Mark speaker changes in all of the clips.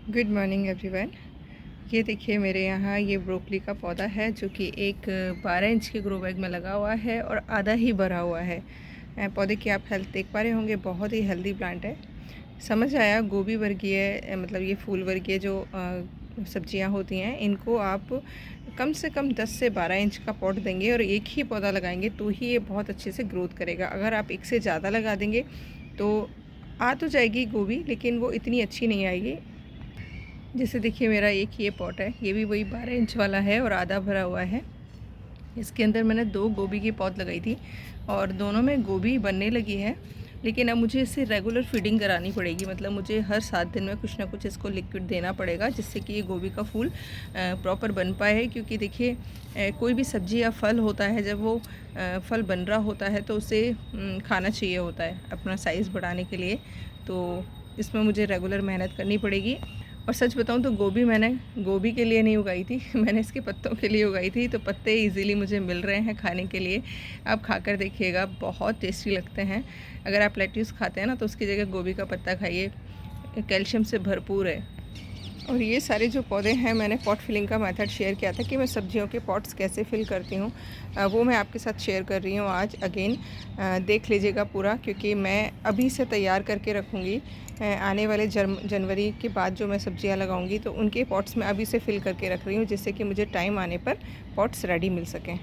Speaker 1: Good morning everyone. ये देखिए मेरे यहाँ ये ब्रोकली का पौधा है जो कि एक 12 इंच के ग्रो बैग में लगा हुआ है और आधा ही भरा हुआ है। पौधे की आप हेल्थ देख पा रहे होंगे, बहुत ही हेल्दी प्लांट है। समझ आया, गोभी वर्गीय मतलब ये फूल वर्गीय जो सब्जियां होती हैं, इनको आप कम से कम 10 से 12 इंच का पॉट देंगे और एक ही पौधा लगाएंगे तो ही ये बहुत अच्छे से ग्रोथ करेगा। अगर आप एक से ज़्यादा लगा देंगे तो आ तो जाएगी गोभी, लेकिन वो इतनी अच्छी नहीं आएगी। जैसे देखिए मेरा एक ये पॉट है, ये भी वही 12 इंच वाला है और आधा भरा हुआ है। इसके अंदर मैंने 2 गोभी की पौध लगाई थी और दोनों में गोभी बनने लगी है। लेकिन अब मुझे इससे रेगुलर फीडिंग करानी पड़ेगी, मतलब मुझे हर 7 दिन में कुछ ना कुछ इसको लिक्विड देना पड़ेगा, जिससे कि ये गोभी का फूल प्रॉपर बन पाए। क्योंकि देखिए कोई भी सब्ज़ी या फल होता है, जब वो फल बन रहा होता है तो उसे खाना चाहिए होता है अपना साइज़ बढ़ाने के लिए। तो इसमें मुझे रेगुलर मेहनत करनी पड़ेगी। और सच बताऊं तो गोभी मैंने गोभी के लिए नहीं उगाई थी मैंने इसके पत्तों के लिए उगाई थी। तो पत्ते इजीली मुझे मिल रहे हैं खाने के लिए। आप खाकर देखिएगा, बहुत टेस्टी लगते हैं। अगर आप लेट्यूस खाते हैं ना तो उसकी जगह गोभी का पत्ता खाइए, कैल्शियम से भरपूर है। और ये सारे जो पौधे हैं, मैंने पॉट फिलिंग का मेथड शेयर किया था कि मैं सब्जियों के पॉट्स कैसे फिल करती हूँ, वो मैं आपके साथ शेयर कर रही हूँ आज अगेन। देख लीजिएगा पूरा, क्योंकि मैं अभी से तैयार करके रखूँगी। आने वाले जनवरी के बाद जो मैं सब्जियाँ लगाऊँगी तो उनके पॉट्स मैं अभी से फिल करके रख रही हूँ, जिससे कि मुझे टाइम आने पर पॉट्स रेडी मिल सकें।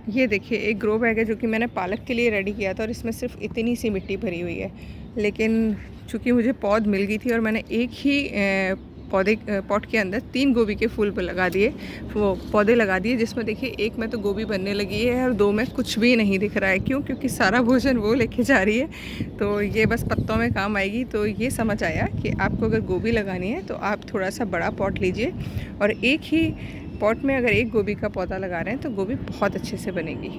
Speaker 1: ये देखिए एक ग्रो बैग है जो कि मैंने पालक के लिए रेडी किया था और इसमें सिर्फ इतनी सी मिट्टी भरी हुई है। लेकिन चूँकि मुझे पौध मिल गई थी और मैंने एक ही पॉट के अंदर 3 गोभी के फूल पर लगा दिए, वो पौधे लगा दिए, जिसमें देखिए एक में तो गोभी बनने लगी है और 2 में कुछ भी नहीं दिख रहा है। क्यों? क्योंकि सारा भोजन वो लेके जा रही है, तो ये बस पत्तों में काम आएगी। तो ये समझ आया कि आपको अगर गोभी लगानी है तो आप थोड़ा सा बड़ा पॉट लीजिए और एक ही पॉट में अगर एक गोभी का पौधा लगा रहे हैं तो गोभी बहुत अच्छे से बनेगी।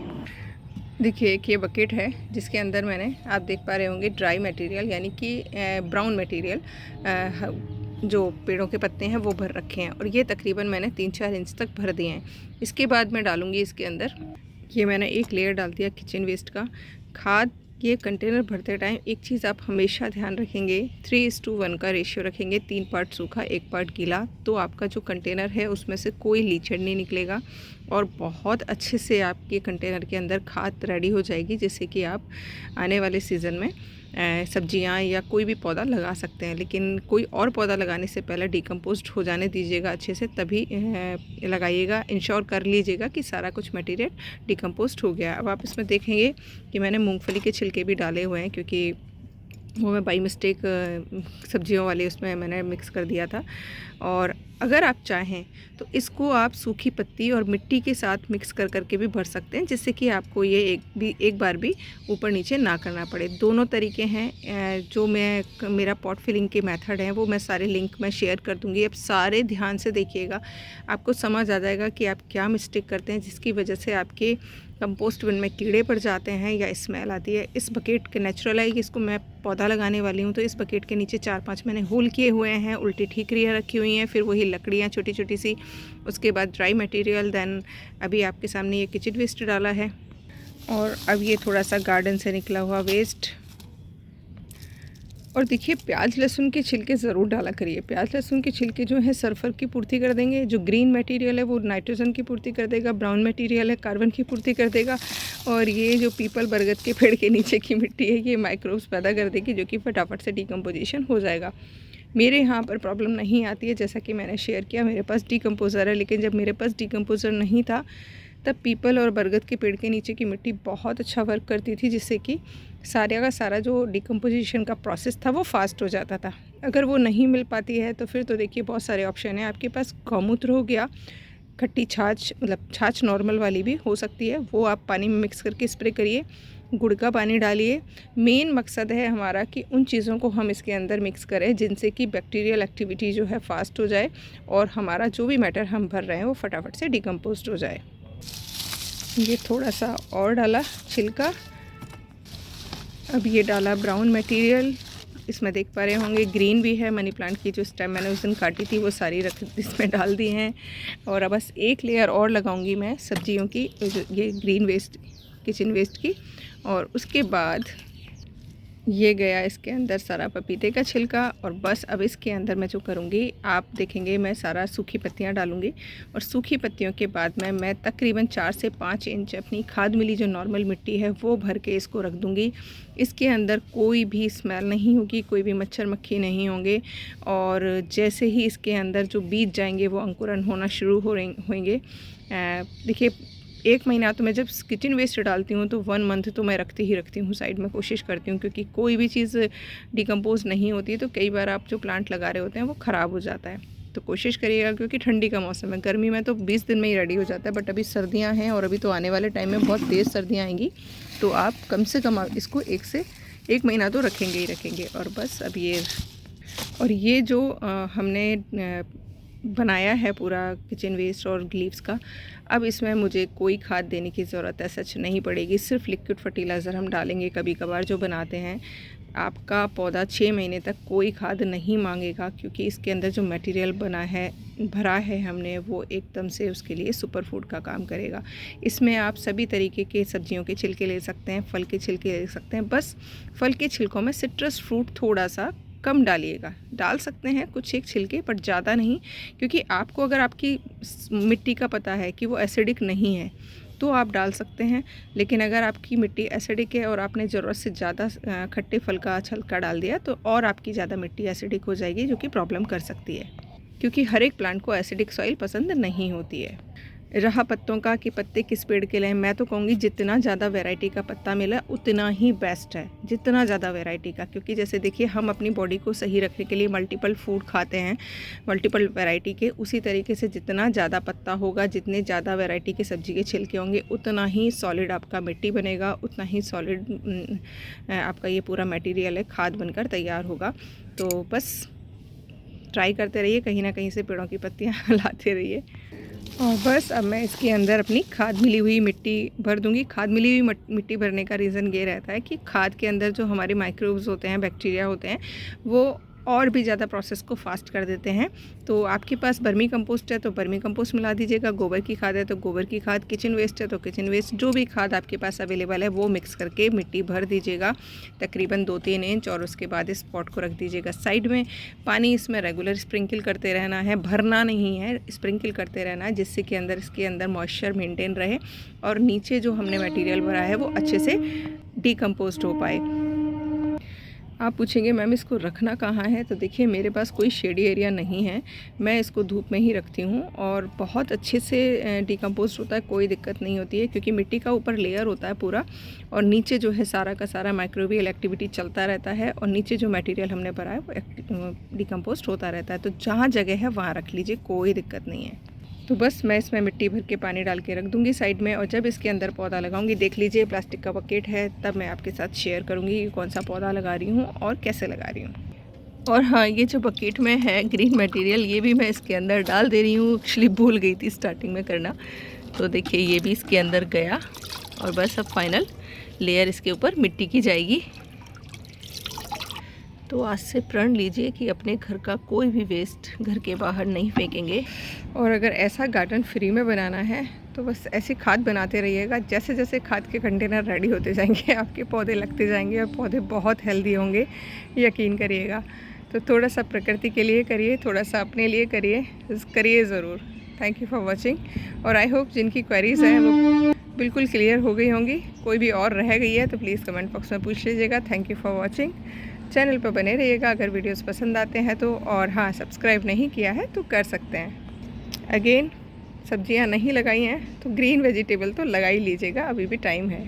Speaker 1: देखिए एक ये बकेट है जिसके अंदर मैंने, आप देख पा रहे होंगे, ड्राई मटेरियल यानी कि ब्राउन मटेरियल, जो पेड़ों के पत्ते हैं वो भर रखे हैं और ये तकरीबन मैंने 3-4 इंच तक भर दिए हैं। इसके बाद मैं डालूँगी इसके अंदर, ये मैंने एक लेयर डाल दिया किचन वेस्ट का खाद। ये कंटेनर भरते टाइम एक चीज़ आप हमेशा ध्यान रखेंगे, 3:1 का रेशियो रखेंगे, 3 पार्ट सूखा 1 पार्ट गीला। तो आपका जो कंटेनर है उसमें से कोई लीचड़ नहीं निकलेगा और बहुत अच्छे से आपके कंटेनर के अंदर खाद रेडी हो जाएगी, जिससे कि आप आने वाले सीज़न में सब्जियां या कोई भी पौधा लगा सकते हैं। लेकिन कोई और पौधा लगाने से पहले डिकम्पोस्ट हो जाने दीजिएगा अच्छे से, तभी लगाइएगा। इंश्योर कर लीजिएगा कि सारा कुछ मटेरियल डिकम्पोस्ट हो गया। अब आप इसमें देखेंगे कि मैंने मूंगफली के छिलके भी डाले हुए हैं, क्योंकि वो मैं बाई मिस्टेक सब्जियों वाले उसमें मैंने मिक्स कर दिया था। और अगर आप चाहें तो इसको आप सूखी पत्ती और मिट्टी के साथ मिक्स कर करके भी भर सकते हैं, जिससे कि आपको ये एक बार भी ऊपर नीचे ना करना पड़े। दोनों तरीके हैं। जो मेरा पॉट फिलिंग के मेथड हैं वो मैं सारे लिंक में शेयर कर दूँगी। अब सारे ध्यान से देखिएगा, आपको समझ आ जाएगा कि आप क्या मिस्टेक करते हैं जिसकी वजह से आपके कंपोस्ट बिन में कीड़े पड़ जाते हैं या स्मेल आती है। इस बकेट के नेचुरल है कि इसको मैं पौधा लगाने वाली हूँ, तो इस बकेट के नीचे 4-5 मैंने होल किए हुए हैं, उल्टी ठीकरियाँ रखी हुई हैं, फिर वही लकड़ियाँ छोटी छोटी सी, उसके बाद ड्राई मटेरियल, देन अभी आपके सामने ये किचन वेस्ट डाला है और अब ये थोड़ा सा गार्डन से निकला हुआ वेस्ट। और देखिए प्याज लहसुन के छिलके ज़रूर डाला करिए। प्याज लहसुन के छिलके जो है सल्फर की पूर्ति कर देंगे, जो ग्रीन मटेरियल है वो नाइट्रोजन की पूर्ति कर देगा, ब्राउन मटेरियल है कार्बन की पूर्ति कर देगा, और ये जो पीपल बरगद के पेड़ के नीचे की मिट्टी है ये माइक्रोब्स पैदा कर देगी, जो कि फटाफट से डिकम्पोजिशन हो जाएगा। मेरे यहाँ पर प्रॉब्लम नहीं आती है, जैसा कि मैंने शेयर किया मेरे पास डिकम्पोज़र है। लेकिन जब मेरे पास डिकम्पोज़र नहीं था तब पीपल और बरगद के पेड़ के नीचे की मिट्टी बहुत अच्छा वर्क करती थी, जिससे कि सारे का सारा जो डिकम्पोजिशन का प्रोसेस था वो फास्ट हो जाता था। अगर वो नहीं मिल पाती है तो फिर तो देखिए बहुत सारे ऑप्शन हैं आपके पास। गौमूत्र हो गया, खट्टी छाछ, मतलब छाछ नॉर्मल वाली भी हो सकती है, वो आप पानी में मिक्स करके स्प्रे करिए। गुड़ का पानी डालिए। मेन मकसद है हमारा कि उन चीज़ों को हम इसके अंदर मिक्स करें जिनसे कि बैक्टीरियल एक्टिविटी जो है फास्ट हो जाए और हमारा जो भी मैटर हम भर रहे हैं वो फटाफट से डिकम्पोज हो जाए। ये थोड़ा सा और डाला छिलका। अब ये डाला ब्राउन मटेरियल। इसमें देख पा रहे होंगे ग्रीन भी है, मनी प्लांट की जो स्टेम मैंने उस दिन काटी थी वो सारी रख इसमें डाल दी हैं। और अब बस एक लेयर और लगाऊंगी मैं सब्जियों की, ये ग्रीन वेस्ट, किचन वेस्ट की। और उसके बाद ये गया इसके अंदर सारा पपीते का छिलका। और बस अब इसके अंदर मैं जो करूँगी, आप देखेंगे मैं सारा सूखी पत्तियाँ डालूँगी। और सूखी पत्तियों के बाद मैं तकरीबन 4 से 5 इंच अपनी खाद मिली जो नॉर्मल मिट्टी है वो भर के इसको रख दूँगी। इसके अंदर कोई भी स्मेल नहीं होगी, कोई भी मच्छर मक्खी नहीं होंगे। और जैसे ही इसके अंदर जो बीज जाएंगे वो अंकुरन होना शुरू होंगे। देखिए 1 महीना तो मैं जब किचन वेस्ट डालती हूँ तो 1 मंथ तो मैं रखती हूँ साइड में, कोशिश करती हूँ, क्योंकि कोई भी चीज़ डिकम्पोज नहीं होती है तो कई बार आप जो प्लांट लगा रहे होते हैं वो ख़राब हो जाता है। तो कोशिश करिएगा, क्योंकि ठंडी का मौसम है। गर्मी में तो 20 दिन में ही रेडी हो जाता है, बट अभी सर्दियाँ हैं और अभी तो आने वाले टाइम में बहुत तेज़ सर्दियाँ आएंगी, तो आप कम से कम इसको 1 महीना तो रखेंगे ही रखेंगे। और बस अब ये जो हमने बनाया है पूरा किचन वेस्ट और लीव्स का, अब इसमें मुझे कोई खाद देने की ज़रूरत है सच नहीं पड़ेगी। सिर्फ लिक्विड फर्टिलाइज़र हम डालेंगे कभी कभार जो बनाते हैं। आपका पौधा 6 महीने तक कोई खाद नहीं मांगेगा, क्योंकि इसके अंदर जो मटेरियल भरा है हमने, वो एकदम से उसके लिए सुपर फूड का काम करेगा। इसमें आप सभी तरीके के सब्जियों के छिलके ले सकते हैं, फल के छिलके ले सकते हैं। बस फल के छिलकों में सिट्रस फ्रूट थोड़ा सा कम डालिएगा, डाल सकते हैं कुछ एक छिलके, पर ज़्यादा नहीं, क्योंकि आपको अगर आपकी मिट्टी का पता है कि वो एसिडिक नहीं है तो आप डाल सकते हैं। लेकिन अगर आपकी मिट्टी एसिडिक है और आपने ज़रूरत से ज़्यादा खट्टे फल का छिलका डाल दिया तो और आपकी ज़्यादा मिट्टी एसिडिक हो जाएगी, जो कि प्रॉब्लम कर सकती है, क्योंकि हर एक प्लांट को एसिडिक सॉइल पसंद नहीं होती है। रहा पत्तों का कि पत्ते किस पेड़ के लिए, मैं तो कहूँगी जितना ज़्यादा वैरायटी का पत्ता मिला उतना ही बेस्ट है, जितना ज़्यादा वैरायटी का। क्योंकि जैसे देखिए हम अपनी बॉडी को सही रखने के लिए मल्टीपल फूड खाते हैं, मल्टीपल वैरायटी के, उसी तरीके से जितना ज़्यादा पत्ता होगा, जितने ज़्यादा वैरायटी के सब्जी के छिलके होंगे, उतना ही सॉलिड आपका मिट्टी बनेगा, उतना ही सॉलिड आपका ये पूरा मटेरियल है खाद बनकर तैयार होगा। तो बस ट्राई करते रहिए, कहीं ना कहीं से पेड़ों की पत्तियाँ लाते रहिए। और बस अब मैं इसके अंदर अपनी खाद मिली हुई मिट्टी भर दूंगी। खाद मिली हुई मिट्टी भरने का रीज़न ये रहता है कि खाद के अंदर जो हमारे माइक्रोब्स होते हैं, बैक्टीरिया होते हैं, वो और भी ज़्यादा प्रोसेस को फास्ट कर देते हैं। तो आपके पास वर्मी कंपोस्ट है तो वर्मी कंपोस्ट मिला दीजिएगा, गोबर की खाद है तो गोबर की खाद, किचन वेस्ट है तो किचन वेस्ट, जो भी खाद आपके पास अवेलेबल है वो मिक्स करके मिट्टी भर दीजिएगा तकरीबन 2-3 इंच। और उसके बाद इस पॉट को रख दीजिएगा साइड में। पानी इसमें रेगुलर स्प्रिंकल करते रहना है, भरना नहीं है, स्प्रिंकल करते रहना है, जिससे कि इसके अंदर मॉइस्चर मेंटेन रहे और नीचे जो हमने मटेरियल भरा है वो अच्छे से डिकम्पोस्ट हो पाए। आप पूछेंगे मैम इसको रखना कहाँ है, तो देखिए मेरे पास कोई शेडी एरिया नहीं है, मैं इसको धूप में ही रखती हूँ और बहुत अच्छे से डिकम्पोस्ट होता है, कोई दिक्कत नहीं होती है, क्योंकि मिट्टी का ऊपर लेयर होता है पूरा और नीचे जो है सारा का सारा माइक्रोबियल एक्टिविटी चलता रहता है और नीचे जो मटेरियल हमने भरा है वो डिकम्पोस्ट होता रहता है। तो जहाँ जगह है वहाँ रख लीजिए, कोई दिक्कत नहीं है। तो बस मैं इसमें मिट्टी भर के पानी डाल के रख दूंगी साइड में। और जब इसके अंदर पौधा लगाऊंगी, देख लीजिए प्लास्टिक का बकेट है, तब मैं आपके साथ शेयर करूंगी कि कौन सा पौधा लगा रही हूँ और कैसे लगा रही हूँ। और हाँ, ये जो बकेट में है ग्रीन मटेरियल, ये भी मैं इसके अंदर डाल दे रही हूँ, एक्चुअली भूल गई थी स्टार्टिंग में करना। तो देखिए ये भी इसके अंदर गया और बस अब फाइनल लेयर इसके ऊपर मिट्टी की जाएगी। तो आज से प्रण लीजिए कि अपने घर का कोई भी वेस्ट घर के बाहर नहीं फेंकेंगे। और अगर ऐसा गार्डन फ्री में बनाना है तो बस ऐसी खाद बनाते रहिएगा। जैसे जैसे खाद के कंटेनर रेडी होते जाएंगे आपके पौधे लगते जाएंगे और पौधे बहुत हेल्दी होंगे, यकीन करिएगा। तो थोड़ा सा प्रकृति के लिए करिए, थोड़ा सा अपने लिए करिए ज़रूर। Thank you for watching. और आई होप जिनकी क्वेरीज़ हैं वो बिल्कुल क्लियर हो गई होंगी। कोई भी और रह गई है तो प्लीज़ कमेंट बॉक्स में पूछ लीजिएगा। Thank you for watching. Channel पर बने रहिएगा अगर वीडियोस पसंद आते हैं तो। और हाँ, सब्सक्राइब नहीं किया है तो कर सकते हैं। अगेन, सब्जियां नहीं लगाई हैं तो ग्रीन वेजिटेबल तो लगा ही लीजिएगा, अभी भी टाइम है।